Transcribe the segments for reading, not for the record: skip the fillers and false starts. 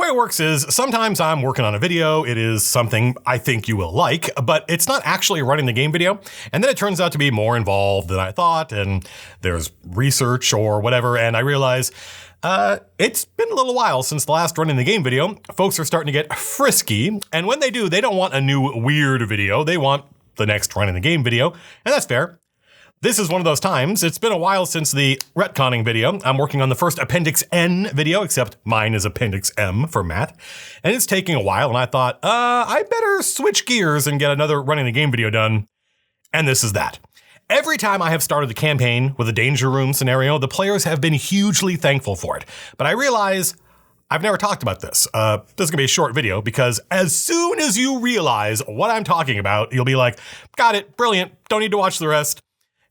way it works is sometimes I'm working on a video. It is something I think you will like, but it's not actually running the game video. And then it turns out to be more involved than I thought. And there's research or whatever. And I realize it's been a little while since the last running the game video. Folks are starting to get frisky. And when they do, they don't want a new weird video. They want the next running the game video. And that's fair. This is one of those times. It's been a while since the retconning video. I'm working on the first Appendix N video, except mine is Appendix M for math. And it's taking a while, and I thought, I better switch gears and get another running the game video done. And this is that. Every time I have started the campaign with a danger room scenario, the players have been hugely thankful for it. But I realize I've never talked about this. This is gonna be a short video because as soon as you realize what I'm talking about, you'll be like, got it, brilliant, don't need to watch the rest.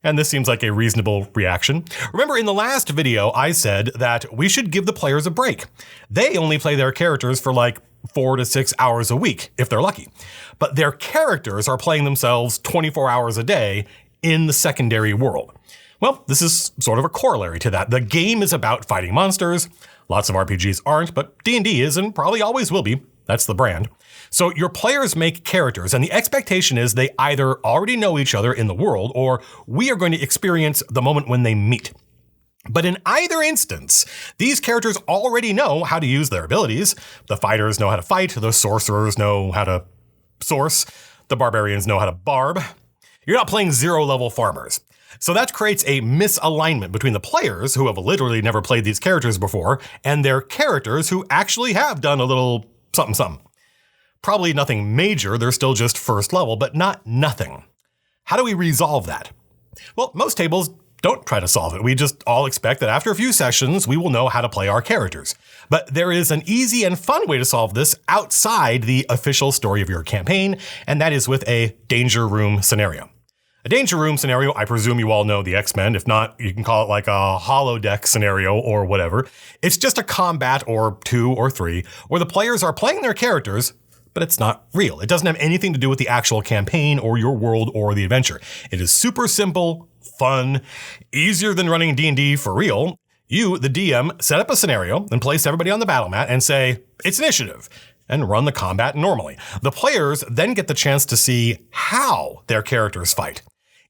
And this seems like a reasonable reaction. Remember, in the last video, I said that we should give the players a break. They only play their characters for like 4 to 6 hours a week, if they're lucky. But their characters are playing themselves 24 hours a day in the secondary world. Well, this is sort of a corollary to that. The game is about fighting monsters. Lots of RPGs aren't, but D&D is and probably always will be. That's the brand. So your players make characters, and the expectation is they either already know each other in the world, or we are going to experience the moment when they meet. But in either instance, these characters already know how to use their abilities. The fighters know how to fight, the sorcerers know how to source, the barbarians know how to barb. You're not playing zero-level farmers. So that creates a misalignment between the players, who have literally never played these characters before, and their characters who actually have done a little something. Probably nothing major, they're still just first level, but not nothing. How do we resolve that? Well, most tables don't try to solve it. We just all expect that after a few sessions, we will know how to play our characters. But there is an easy and fun way to solve this outside the official story of your campaign, and that is with a danger room scenario. A danger room scenario, I presume you all know the X-Men. If not, you can call it like a holodeck scenario or whatever. It's just a combat or 2 or 3 where the players are playing their characters, but it's not real. It doesn't have anything to do with the actual campaign or your world or the adventure. It is super simple, fun, easier than running D&D for real. You, the DM, set up a scenario and place everybody on the battle mat and say, it's initiative, and run the combat normally. The players then get the chance to see how their characters fight.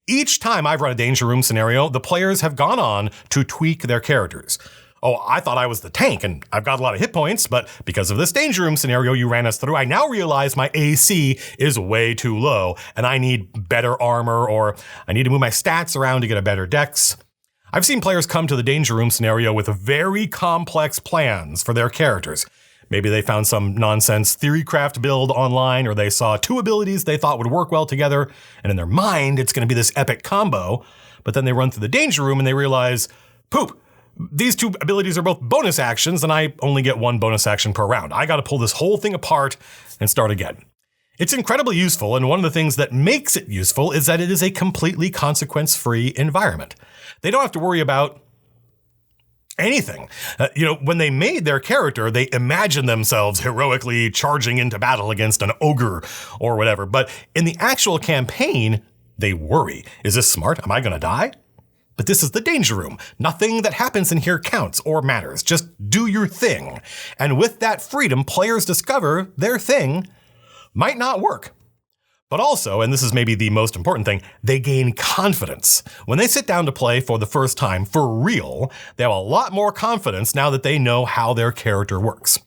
Each time I've run a danger room scenario, the players have gone on to tweak their characters. Oh, I thought I was the tank and I've got a lot of hit points, but because of this danger room scenario you ran us through, I now realize my AC is way too low and I need better armor, or I need to move my stats around to get a better dex. I've seen players come to the danger room scenario with very complex plans for their characters. Maybe they found some nonsense theorycraft build online, or they saw 2 abilities they thought would work well together, and in their mind, it's going to be this epic combo. But then they run through the danger room and they realize, poop, these 2 abilities are both bonus actions and I only get 1 bonus action per round. I got to pull this whole thing apart and start again. It's incredibly useful, and one of the things that makes it useful is that it is a completely consequence-free environment. They don't have to worry about anything. When they made their character, they imagined themselves heroically charging into battle against an ogre or whatever. But in the actual campaign, they worry. Is this smart? Am I going to die? But this is the danger room. Nothing that happens in here counts or matters. Just do your thing. And with that freedom, players discover their thing might not work. But also, and this is maybe the most important thing, they gain confidence. When they sit down to play for the first time, for real, they have a lot more confidence now that they know how their character works.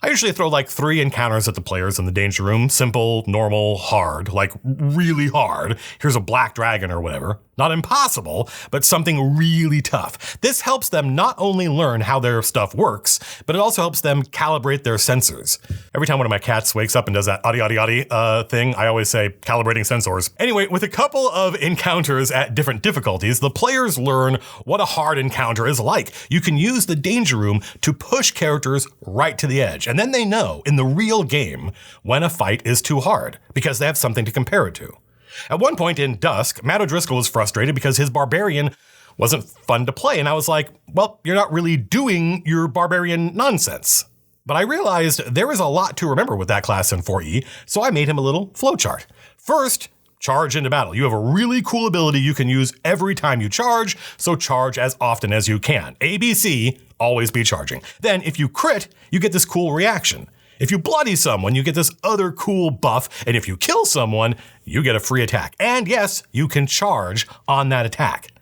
I usually throw like 3 encounters at the players in the danger room. Simple, normal, hard, like really hard. Here's a black dragon or whatever. Not impossible, but something really tough. This helps them not only learn how their stuff works, but it also helps them calibrate their sensors. Every time one of my cats wakes up and does that oddy thing, I always say calibrating sensors. Anyway, with a couple of encounters at different difficulties, the players learn what a hard encounter is like. You can use the danger room to push characters right to the edge. And then they know in the real game when a fight is too hard because they have something to compare it to. At one point in Dusk, Matt O'Driscoll was frustrated because his barbarian wasn't fun to play. And I was like, well, you're not really doing your barbarian nonsense. But I realized there is a lot to remember with that class in 4E, so I made him a little flowchart. First, charge into battle. You have a really cool ability you can use every time you charge, so charge as often as you can. ABC, always be charging. Then if you crit, you get this cool reaction. If you bloody someone, you get this other cool buff, and if you kill someone, you get a free attack. And yes, you can charge on that attack.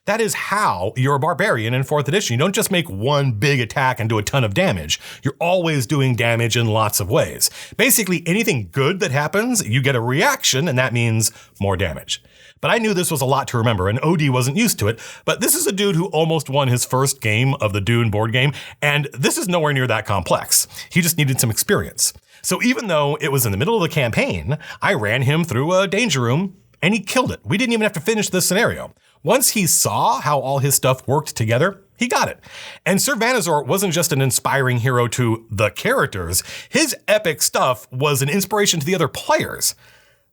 That is how you're a barbarian in 4th edition. You don't just make one big attack and do a ton of damage. You're always doing damage in lots of ways. Basically, anything good that happens, you get a reaction, and that means more damage. But I knew this was a lot to remember, and OD wasn't used to it, but this is a dude who almost won his first game of the Dune board game, and this is nowhere near that complex. He just needed some experience. So even though it was in the middle of the campaign, I ran him through a danger room, and he killed it. We didn't even have to finish this scenario. Once he saw how all his stuff worked together, he got it. And Sir Vanazor wasn't just an inspiring hero to the characters. His epic stuff was an inspiration to the other players.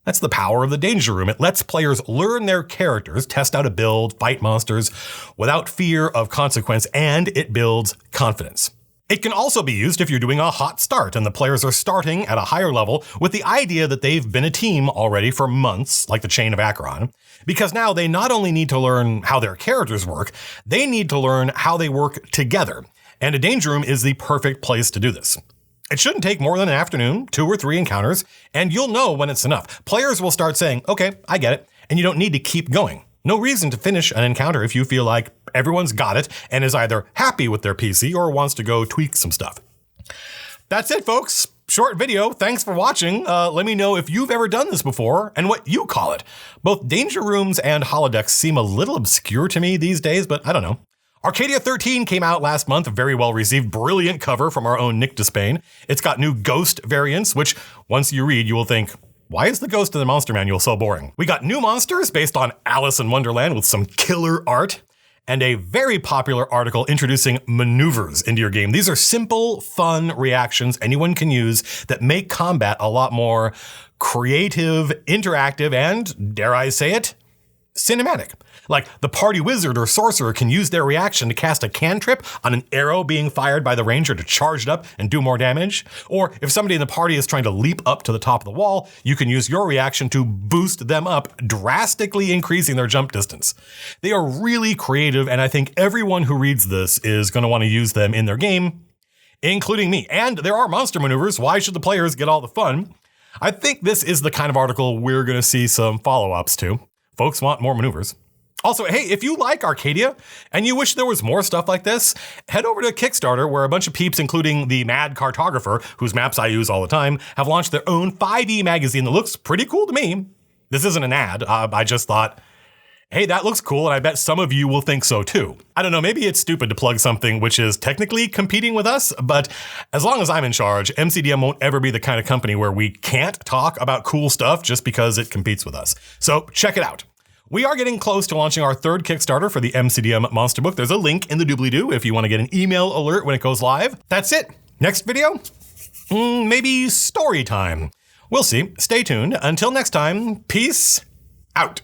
That's the power of the Danger Room. It lets players learn their characters, test out a build, fight monsters without fear of consequence, and it builds confidence. It can also be used if you're doing a hot start and the players are starting at a higher level with the idea that they've been a team already for months, like the Chain of Acheron, because now they not only need to learn how their characters work, they need to learn how they work together. And a Danger Room is the perfect place to do this. It shouldn't take more than an afternoon, 2 or 3 encounters, and you'll know when it's enough. Players will start saying, okay, I get it, and you don't need to keep going. No reason to finish an encounter if you feel like everyone's got it and is either happy with their PC or wants to go tweak some stuff. That's it, folks. Short video. Thanks for watching. Let me know if you've ever done this before and what you call it. Both Danger Rooms and holodecks seem a little obscure to me these days, but I don't know. Arcadia 13 came out last month, very well received, brilliant cover from our own Nick Despain. It's got new ghost variants, which once you read, you will think, why is the ghost in the monster manual so boring? We got new monsters based on Alice in Wonderland with some killer art, and a very popular article introducing maneuvers into your game. These are simple, fun reactions anyone can use that make combat a lot more creative, interactive, and, dare I say it, cinematic. Like the party wizard or sorcerer can use their reaction to cast a cantrip on an arrow being fired by the ranger to charge it up and do more damage. Or if somebody in the party is trying to leap up to the top of the wall, you can use your reaction to boost them up, drastically increasing their jump distance. They are really creative, and I think everyone who reads this is going to want to use them in their game, including me. And there are monster maneuvers. Why should the players get all the fun? I think this is the kind of article we're going to see some follow-ups to. Folks want more maneuvers. Also, hey, if you like Arcadia and you wish there was more stuff like this, head over to Kickstarter, where a bunch of peeps, including the Mad Cartographer, whose maps I use all the time, have launched their own 5e magazine that looks pretty cool to me. This isn't an ad. I just thought, hey, that looks cool, and I bet some of you will think so too. I don't know, maybe it's stupid to plug something which is technically competing with us, but as long as I'm in charge, MCDM won't ever be the kind of company where we can't talk about cool stuff just because it competes with us. So check it out. We are getting close to launching our 3rd Kickstarter for the MCDM Monster Book. There's a link in the doobly-doo if you want to get an email alert when it goes live. That's it. Next video? Maybe story time. We'll see. Stay tuned. Until next time, peace out.